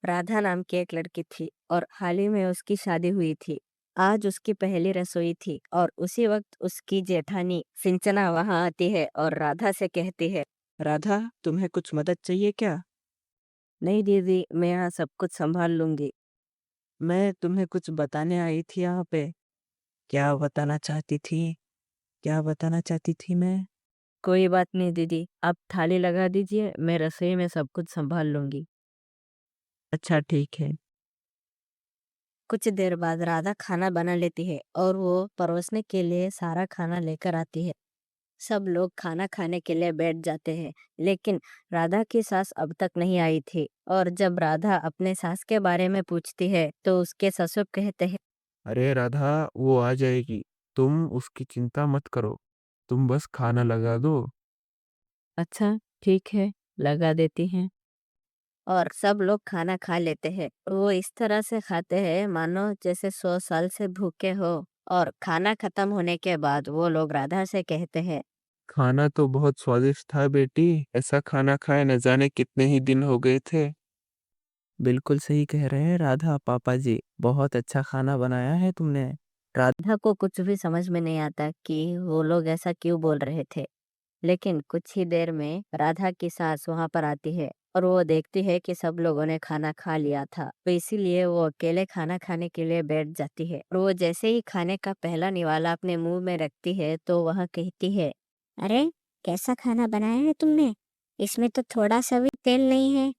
राधा नाम की एक लड़की थी और हाल ही में उसकी शादी हुई थी। आज उसकी पहली रसोई थी और उसी वक्त उसकी जेठानी सिंचना वहां आती है और राधा से कहती है, राधा, तुम्हें कुछ मदद चाहिए क्या? नहीं दीदी, मैं यहाँ सब कुछ संभाल लूंगी। मैं तुम्हें कुछ बताने आई थी यहाँ पे। क्या बताना चाहती थी? क्या बताना चाहती थी मैं? कोई बात नहीं दीदी, आप थाली लगा दीजिए, मैं रसोई में सब कुछ संभाल लूंगी। अच्छा ठीक है। कुछ देर बाद राधा खाना बना लेती है और वो परोसने के लिए सारा खाना लेकर आती है। सब लोग खाना खाने के लिए बैठ जाते हैं, लेकिन राधा की सास अब तक नहीं आई थी। और जब राधा अपने सास के बारे में पूछती है तो उसके ससुर कहते हैं, अरे राधा, वो आ जाएगी। तुम उसकी चिंता मत करो। तुम बस खाना लगा दो। अच्छा ठीक है, लगा देती हैं। और सब लोग खाना खा लेते हैं। वो इस तरह से खाते हैं मानो जैसे 100 साल से भूखे हो। और खाना खत्म होने के बाद वो लोग राधा से कहते हैं, खाना तो बहुत स्वादिष्ट था बेटी। ऐसा खाना खाए न जाने कितने ही दिन हो गए थे। बिल्कुल सही कह रहे हैं राधा पापा जी। बहुत अच्छा खाना बनाया है तुमने। राधा। राधा को कुछ भी समझ में नहीं आता कि वो लोग ऐसा क्यों बोल रहे थे। लेकिन कुछ ही देर में राधा की सास वहां पर आती है और वो देखती है कि सब लोगों ने खाना खा लिया था, तो इसीलिए वो अकेले खाना खाने के लिए बैठ जाती है। और वो जैसे ही खाने का पहला निवाला अपने मुंह में रखती है तो वह कहती है, अरे कैसा खाना बनाया है तुमने, इसमें तो थोड़ा सा भी तेल नहीं है।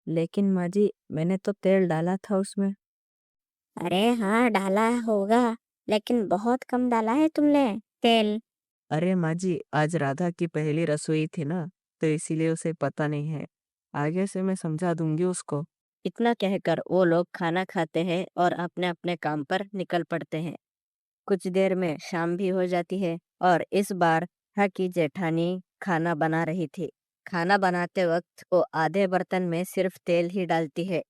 लेकिन माँ जी, मैंने तो तेल डाला था उसमें। अरे हाँ डाला होगा, लेकिन बहुत कम डाला है तुमने तेल। अरे माँ जी, आज राधा की पहली रसोई थी ना, तो इसीलिए उसे पता नहीं है। आगे से मैं समझा दूंगी उसको। इतना कहकर वो लोग खाना खाते हैं और अपने अपने काम पर निकल पड़ते हैं। कुछ देर में शाम भी हो जाती है और इस बार की जेठानी खाना बना रही थी। खाना बनाते वक्त वो आधे बर्तन में सिर्फ तेल ही डालती है।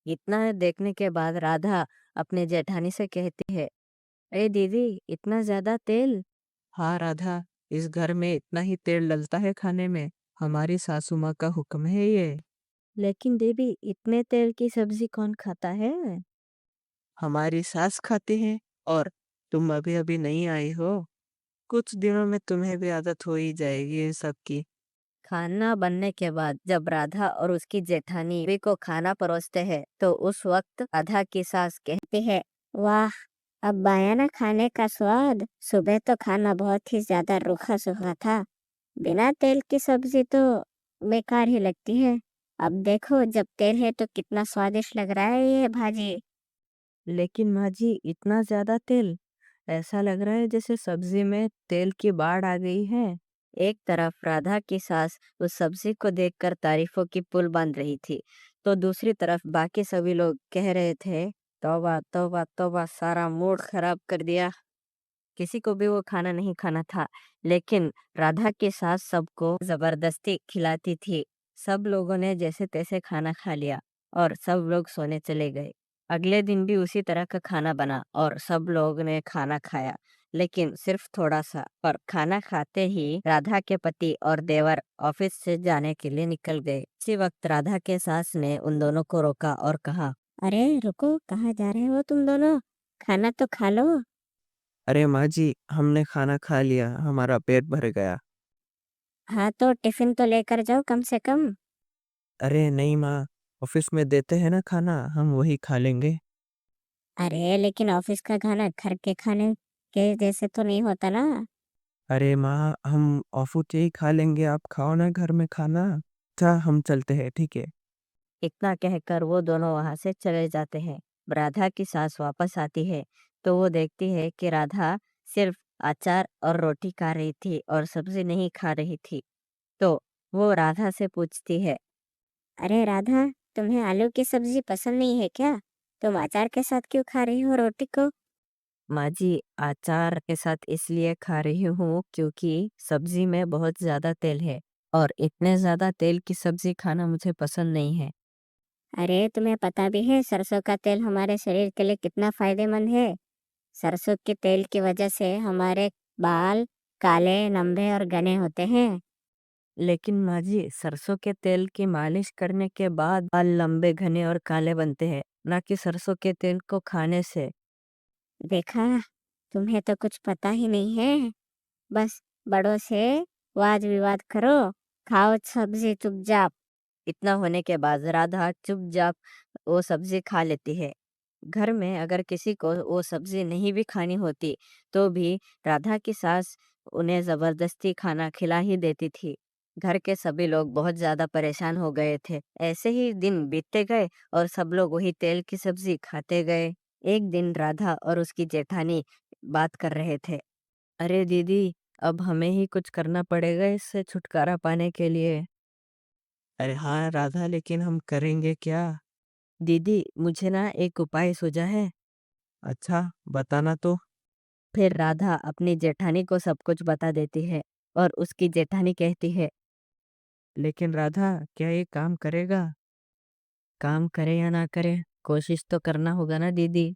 इतना देखने के बाद राधा अपने जेठानी से कहती है, अरे दीदी, इतना ज्यादा तेल। हाँ राधा, इस घर में इतना ही तेल डलता है खाने में। हमारी सासू माँ का हुक्म है ये। लेकिन देवी, इतने तेल की सब्जी कौन खाता है। हमारी सास खाती है। और तुम अभी अभी नहीं आई हो। कुछ दिनों में तुम्हें भी आदत हो ही जाएगी ये सब की। खाना बनने के बाद जब राधा और उसकी जेठानी वे को खाना परोसते हैं तो उस वक्त राधा की सास कहती है, वाह, अब आया ना खाने का स्वाद। सुबह तो खाना बहुत ही ज्यादा रूखा सूखा था, बिना तेल की सब्जी तो बेकार ही लगती है। अब देखो जब तेल है तो कितना स्वादिष्ट लग रहा है ये भाजी। लेकिन माँ जी, इतना ज्यादा तेल, ऐसा लग रहा है जैसे सब्जी में तेल की बाढ़ आ गई है। एक तरफ राधा की सास उस सब्जी को देखकर तारीफों की पुल बांध रही थी, तो दूसरी तरफ बाकी सभी लोग कह रहे थे, तौबा तौबा तौबा, सारा मूड खराब कर दिया। किसी को भी वो खाना नहीं खाना था, लेकिन राधा की सास सबको जबरदस्ती खिलाती थी। सब लोगों ने जैसे तैसे खाना खा लिया और सब लोग सोने चले गए। अगले दिन भी उसी तरह का खाना बना और सब लोग ने खाना खाया, लेकिन सिर्फ थोड़ा सा। और खाना खाते ही राधा के पति और देवर ऑफिस से जाने के लिए निकल गए। इसी वक्त राधा के सास ने उन दोनों को रोका और कहा, अरे रुको, कहाँ जा रहे हो तुम दोनों, खाना तो खा लो। अरे माँ जी, हमने खाना खा लिया, हमारा पेट भर गया। हाँ तो टिफिन तो लेकर जाओ कम से कम। अरे नहीं माँ, ऑफिस में देते हैं ना खाना, हम वही खा लेंगे। अरे लेकिन ऑफिस का खाना घर के खाने के जैसे तो नहीं होता ना। अरे माँ, हम ऑफिस ही खा लेंगे, आप खाओ ना घर में खाना। अच्छा, हम चलते हैं, ठीक है। इतना कहकर वो दोनों वहां से चले जाते हैं। राधा की सास वापस आती है तो वो देखती है कि राधा सिर्फ अचार और रोटी खा रही थी और सब्जी नहीं खा रही थी। तो वो राधा से पूछती है, अरे राधा, तुम्हें आलू की सब्जी पसंद नहीं है क्या, तुम अचार के साथ क्यों खा रही हो रोटी को। माँ जी, अचार के साथ इसलिए खा रही हूँ क्योंकि सब्जी में बहुत ज्यादा तेल है और इतने ज्यादा तेल की सब्जी खाना मुझे पसंद नहीं है। अरे तुम्हें पता भी है सरसों का तेल हमारे शरीर के लिए कितना फायदेमंद है। सरसों के तेल की वजह से हमारे बाल काले, लंबे और घने होते हैं। लेकिन माँ जी, सरसों के तेल की मालिश करने के बाद बाल लंबे घने और काले बनते हैं, ना कि सरसों के तेल को खाने से। देखा, तुम्हें तो कुछ पता ही नहीं है। बस बड़ों से वाद विवाद करो, खाओ सब्जी चुपचाप। इतना होने के बाद राधा चुपचाप वो सब्जी खा लेती है। घर में अगर किसी को वो सब्जी नहीं भी खानी होती तो भी राधा की सास उन्हें जबरदस्ती खाना खिला ही देती थी। घर के सभी लोग बहुत ज्यादा परेशान हो गए थे। ऐसे ही दिन बीतते गए और सब लोग वही तेल की सब्जी खाते गए। एक दिन राधा और उसकी जेठानी बात कर रहे थे। अरे दीदी, अब हमें ही कुछ करना पड़ेगा इससे छुटकारा पाने के लिए। अरे हाँ राधा, लेकिन हम करेंगे क्या? दीदी, मुझे ना एक उपाय सूझा है। अच्छा, बताना तो। फिर राधा अपनी जेठानी को सब कुछ बता देती है और उसकी जेठानी कहती है, लेकिन राधा, क्या ये काम करेगा? काम करे या ना करे, कोशिश तो करना होगा ना दीदी।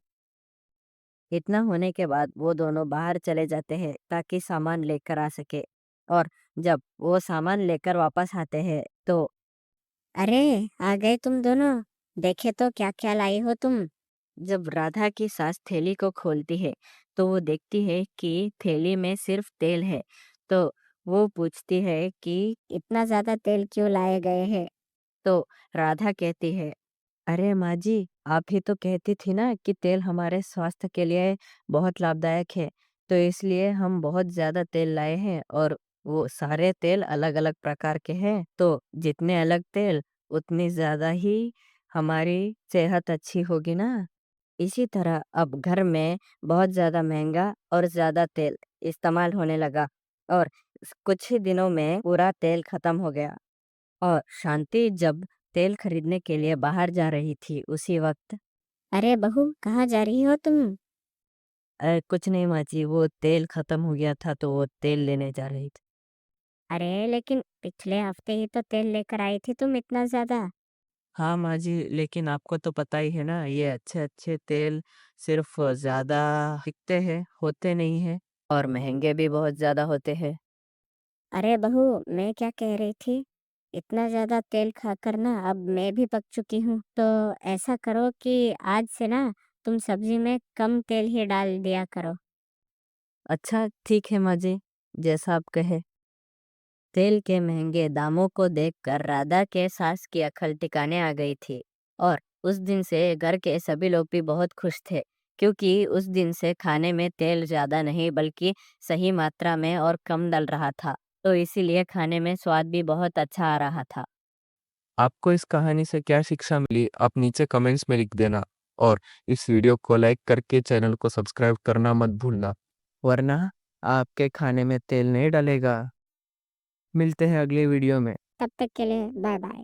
इतना होने के बाद वो दोनों बाहर चले जाते हैं ताकि सामान लेकर आ सके। और जब वो सामान लेकर वापस आते हैं तो अरे, आ गए तुम दोनों। देखे तो क्या क्या लाई हो तुम। जब राधा की सास थैली को खोलती है तो वो देखती है कि थैली में सिर्फ तेल है। तो वो पूछती है कि इतना ज्यादा तेल क्यों लाए गए हैं। तो राधा कहती है, अरे माँ जी, आप ही तो कहती थी ना कि तेल हमारे स्वास्थ्य के लिए बहुत लाभदायक है, तो इसलिए हम बहुत ज्यादा तेल लाए हैं। और वो सारे तेल अलग अलग प्रकार के हैं, तो जितने अलग तेल उतनी ज्यादा ही हमारी सेहत अच्छी होगी ना। इसी तरह अब घर में बहुत ज्यादा महंगा और ज्यादा तेल इस्तेमाल होने लगा और कुछ ही दिनों में पूरा तेल खत्म हो गया। और शांति जब तेल खरीदने के लिए बाहर जा रही थी उसी वक्त, अरे बहू, कहाँ जा रही हो तुम? कुछ नहीं माँ जी, वो तेल खत्म हो गया था तो वो तेल लेने जा रही थी। अरे लेकिन पिछले हफ्ते ही तो तेल लेकर आई थी तुम इतना ज्यादा। हाँ माँ जी, लेकिन आपको तो पता ही है ना, ये अच्छे अच्छे तेल सिर्फ ज़्यादा दिखते हैं, होते नहीं हैं। और महंगे भी बहुत ज्यादा होते हैं। अरे बहू, मैं क्या कह रही थी, इतना ज्यादा तेल खाकर ना अब मैं भी पक चुकी हूँ। तो ऐसा करो कि आज से ना तुम सब्जी में कम तेल ही डाल दिया करो। अच्छा ठीक है माँ जी, जैसा आप कहे। तेल के महंगे दामों को देखकर राधा के सास की अकल ठिकाने आ गई थी। और उस दिन से घर के सभी लोग भी बहुत खुश थे, क्योंकि उस दिन से खाने में तेल ज्यादा नहीं बल्कि सही मात्रा में और कम डल रहा था। तो इसीलिए खाने में स्वाद भी बहुत अच्छा आ रहा था। आपको इस कहानी से क्या शिक्षा मिली, आप नीचे कमेंट्स में लिख देना। और इस वीडियो को लाइक करके चैनल को सब्सक्राइब करना मत भूलना। वरना आपके खाने में तेल नहीं डलेगा। मिलते हैं अगले वीडियो में। तब तक के लिए बाय बाय।